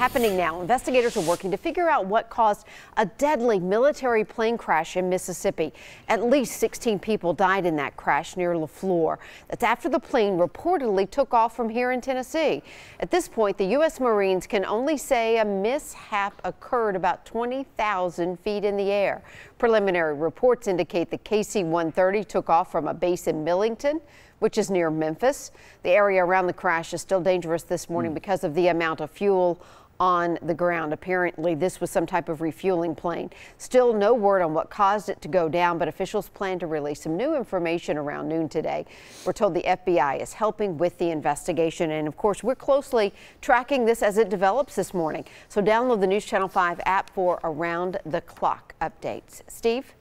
Happening now, investigators are working to figure out what caused a deadly military plane crash in Mississippi. At least 16 people died in that crash near LaFleur. That's after the plane reportedly took off from here in Tennessee. At this point, the U.S. Marines can only say a mishap occurred about 20,000 feet in the air. Preliminary reports indicate the KC-130 took off from a base in Millington, which is near Memphis. The area around the crash is still dangerous this morning because of the amount of fuel on the ground. Apparently, this was some type of refueling plane. Still no word on what caused it to go down, but officials plan to release some new information around noon today. We're told the FBI is helping with the investigation, and of course, we're closely tracking this as it develops this morning. So download the News Channel 5 app for around-the-clock updates. Steve?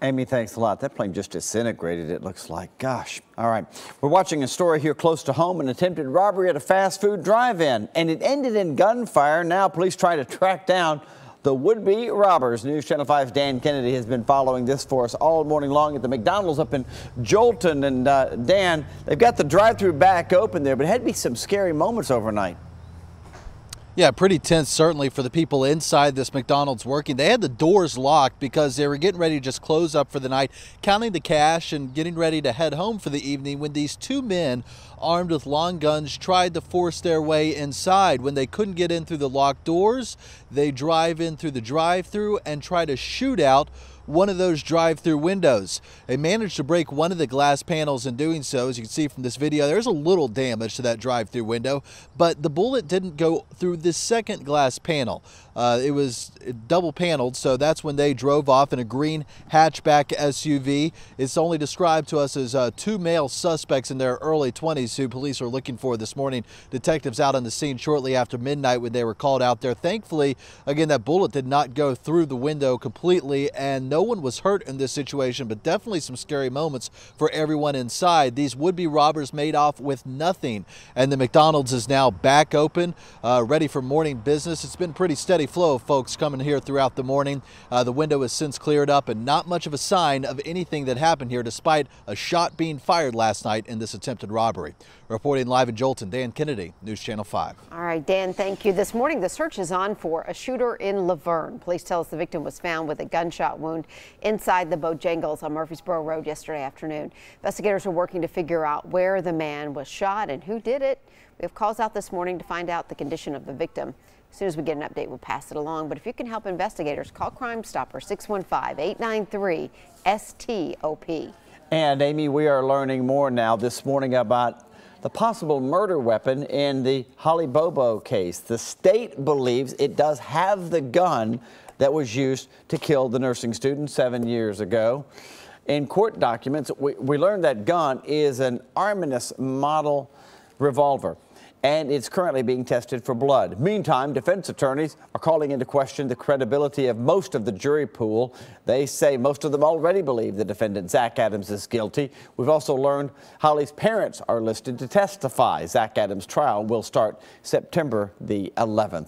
Amy, thanks a lot. That plane just disintegrated, it looks like. Gosh. All right. We're watching a story here close to home, an attempted robbery at a fast food drive-in, and it ended in gunfire. Now police try to track down the would-be robbers. News Channel 5's Dan Kennedy has been following this for us all morning long at the McDonald's up in Jolton. And Dan, they've got the drive-thru back open there, but it had to be some scary moments overnight. Yeah, pretty tense, certainly, for the people inside this McDonald's working. They had the doors locked because they were getting ready to just close up for the night, counting the cash and getting ready to head home for the evening when these two men, armed with long guns, tried to force their way inside. When they couldn't get in through the locked doors, they drive in through the drive-thru and try to shoot out one of those drive-through windows. They managed to break one of the glass panels in doing so. As you can see from this video, there's a little damage to that drive-through window, but the bullet didn't go through the second glass panel. It was double paneled, so that's when they drove off in a green hatchback SUV. It's only described to us as two male suspects in their early 20s who police are looking for this morning. Detectives out on the scene shortly after midnight when they were called out there. Thankfully, again, that bullet did not go through the window completely, and no one was hurt in this situation, but definitely some scary moments for everyone inside. These would-be robbers made off with nothing, and the McDonald's is now back open, ready for morning business. It's been pretty steady flow of folks coming here throughout the morning. The window has since cleared up, and not much of a sign of anything that happened here, despite a shot being fired last night in this attempted robbery. Reporting live in Jolton, Dan Kennedy, News Channel 5. All right, Dan, thank you. This morning, the search is on for a shooter in Laverne. Police tell us the victim was found with a gunshot wound inside the Bojangles on Murfreesboro Road yesterday afternoon. Investigators are working to figure out where the man was shot and who did it. We have calls out this morning to find out the condition of the victim. As soon as we get an update, we'll pass it along. But if you can help investigators, call Crime Stopper 615-893-STOP. And Amy, we are learning more now this morning about the possible murder weapon in the Holly Bobo case. The state believes it does have the gun that was used to kill the nursing student 7 years ago. In court documents, we learned that gun is an Arminus model revolver, and it's currently being tested for blood. Meantime, defense attorneys are calling into question the credibility of most of the jury pool. They say most of them already believe the defendant, Zach Adams, is guilty. We've also learned Holly's parents are listed to testify. Zach Adams' trial will start September the 11th.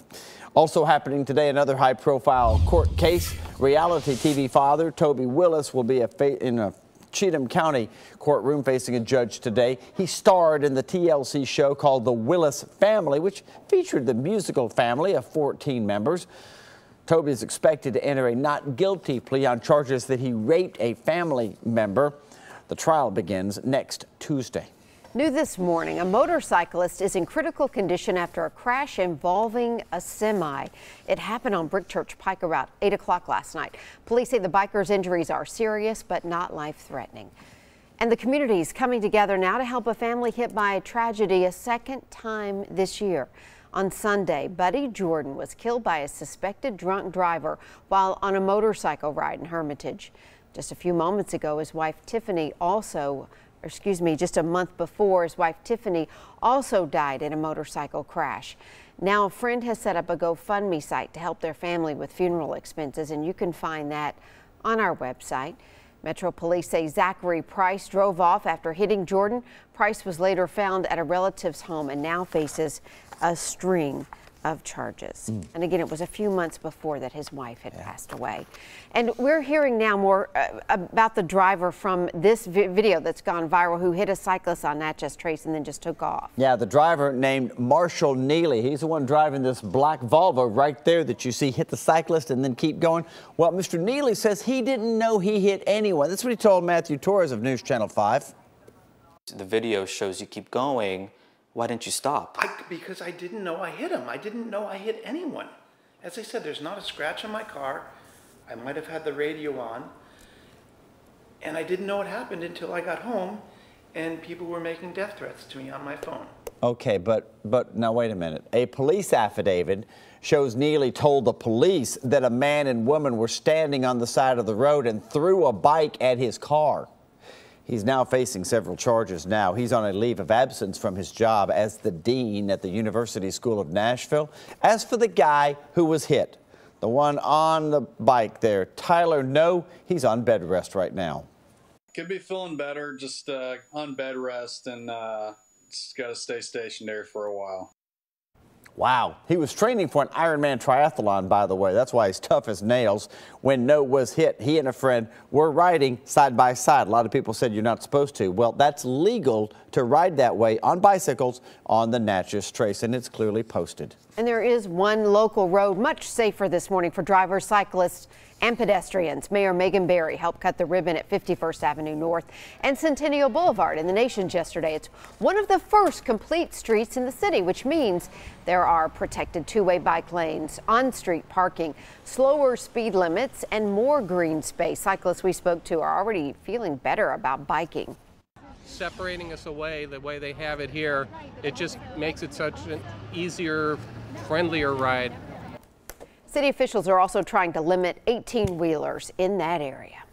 Also happening today, another high-profile court case. Reality TV father Toby Willis will be in a Cheatham County courtroom facing a judge today. He starred in the TLC show called The Willis Family, which featured the musical family of 14 members. Toby is expected to enter a not guilty plea on charges that he raped a family member. The trial begins next Tuesday. New this morning, a motorcyclist is in critical condition after a crash involving a semi. It happened on Brick Church Pike around 8 o'clock last night. Police say the biker's injuries are serious but not life-threatening. And the community is coming together now to help a family hit by a tragedy a second time this year. On Sunday, Buddy Jordan was killed by a suspected drunk driver while on a motorcycle ride in Hermitage. Just a few moments ago, his wife Tiffany just a month before, his wife Tiffany also died in a motorcycle crash. Now a friend has set up a GoFundMe site to help their family with funeral expenses, and you can find that on our website. Metro Police say Zachary Price drove off after hitting Jordan. Price was later found at a relative's home and now faces a string of charges. And again, it was a few months before that his wife had passed away. And we're hearing now more about the driver from this video that's gone viral who hit a cyclist on Natchez Trace and then just took off. Yeah, the driver named Marshall Neely. He's the one driving this black Volvo right there that you see hit the cyclist and then keep going. Well, Mr. Neely says he didn't know he hit anyone. That's what he told Matthew Torres of News Channel 5. The video shows you keep going. Why didn't you stop? Because I didn't know I hit him. I didn't know I hit anyone. As I said, there's not a scratch on my car. I might have had the radio on. And I didn't know it happened until I got home and people were making death threats to me on my phone. Okay, but now wait a minute. A police affidavit shows Neely told the police that a man and woman were standing on the side of the road and threw a bike at his car. He's now facing several charges now. He's on a leave of absence from his job as the dean at the University School of Nashville. As for the guy who was hit, the one on the bike there, Tyler, no, he's on bed rest right now. Could be feeling better, just on bed rest, and just got to stay stationary for a while. Wow. He was training for an Ironman triathlon, by the way. That's why he's tough as nails. When No was hit, he and a friend were riding side by side. A lot of people said you're not supposed to. Well, that's legal to ride that way on bicycles on the Natchez Trace, and it's clearly posted. And there is one local road much safer this morning for drivers, cyclists, and pedestrians. Mayor Megan Barry helped cut the ribbon at 51st Avenue North and Centennial Boulevard in the Nations yesterday. It's one of the first complete streets in the city, which means there are protected two-way bike lanes, on-street parking, slower speed limits, and more green space. Cyclists we spoke to are already feeling better about biking. Separating us away the way they have it here, it just makes it such an easier, friendlier ride. City officials are also trying to limit 18-wheelers in that area.